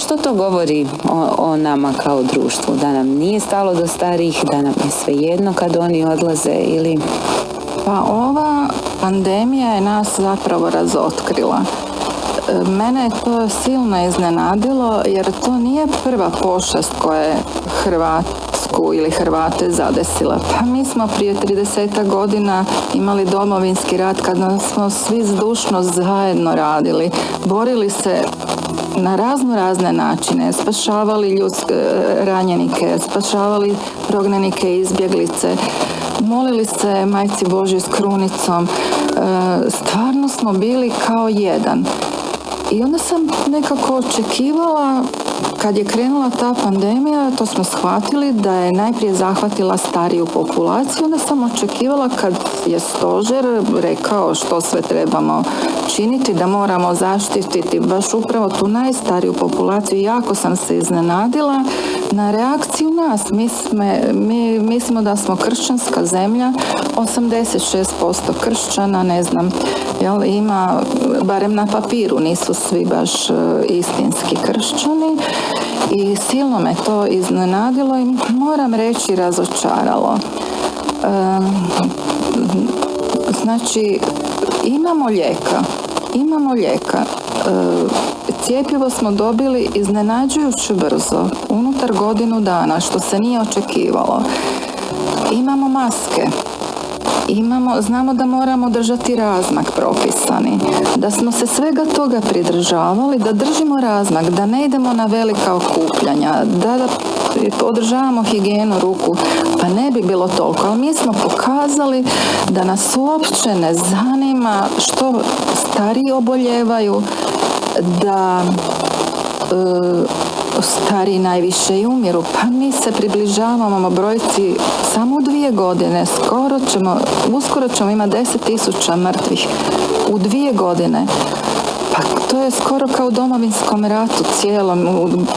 Što to govori o nama kao društvu? Da nam nije stalo do starijih, da nam je svejedno kad oni odlaze ili... Pa ova pandemija je nas zapravo razotkrila. Mene je to silno iznenadilo jer to nije prva pošast koja je Hrvatsku ili Hrvate zadesila. Pa mi smo prije 30 godina imali Domovinski rat kada smo svi zdušno zajedno radili, borili se na razne načine, spašavali ranjenike, spašavali prognanike, izbjeglice, molili se Majci Božjoj s krunicom. Stvarno smo bili kao jedan. I onda sam nekako očekivala, kad je krenula ta pandemija, to smo shvatili da je najprije zahvatila stariju populaciju, onda sam očekivala kad je stožer rekao što sve trebamo činiti, da moramo zaštititi baš upravo tu najstariju populaciju. Jako sam se iznenadila na reakciju nas. Mi mislimo da smo kršćanska zemlja, 86% kršćana, ne znam, jel, ima, barem na papiru, nisu svi baš istinski kršćani i silno me to iznenadilo i moram reći razočaralo. Znači, imamo lijeka. Cjepivo smo dobili iznenađujuće brzo, unutar godinu dana, što se nije očekivalo. Imamo maske. Znamo da moramo držati razmak propisani, da smo se svega toga pridržavali, da držimo razmak, da ne idemo na velika okupljanja, da održavamo higijenu ruku, pa ne bi bilo toliko. Ali mi smo pokazali da nas uopće ne zanima što stariji oboljevaju, da stariji najviše i umiru, pa mi se približavamo brojci samo u 2 godine. Uskoro ćemo imati 10.000 mrtvih u 2 godine. Pa to je skoro kao u Domovinskom ratu cijelom.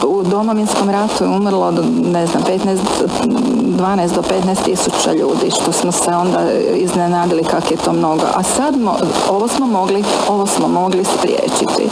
U Domovinskom ratu je umrlo, ne znam, 12 do 15.000 ljudi, što smo se onda iznenadili kako je to mnogo. A sad ovo smo mogli spriječiti.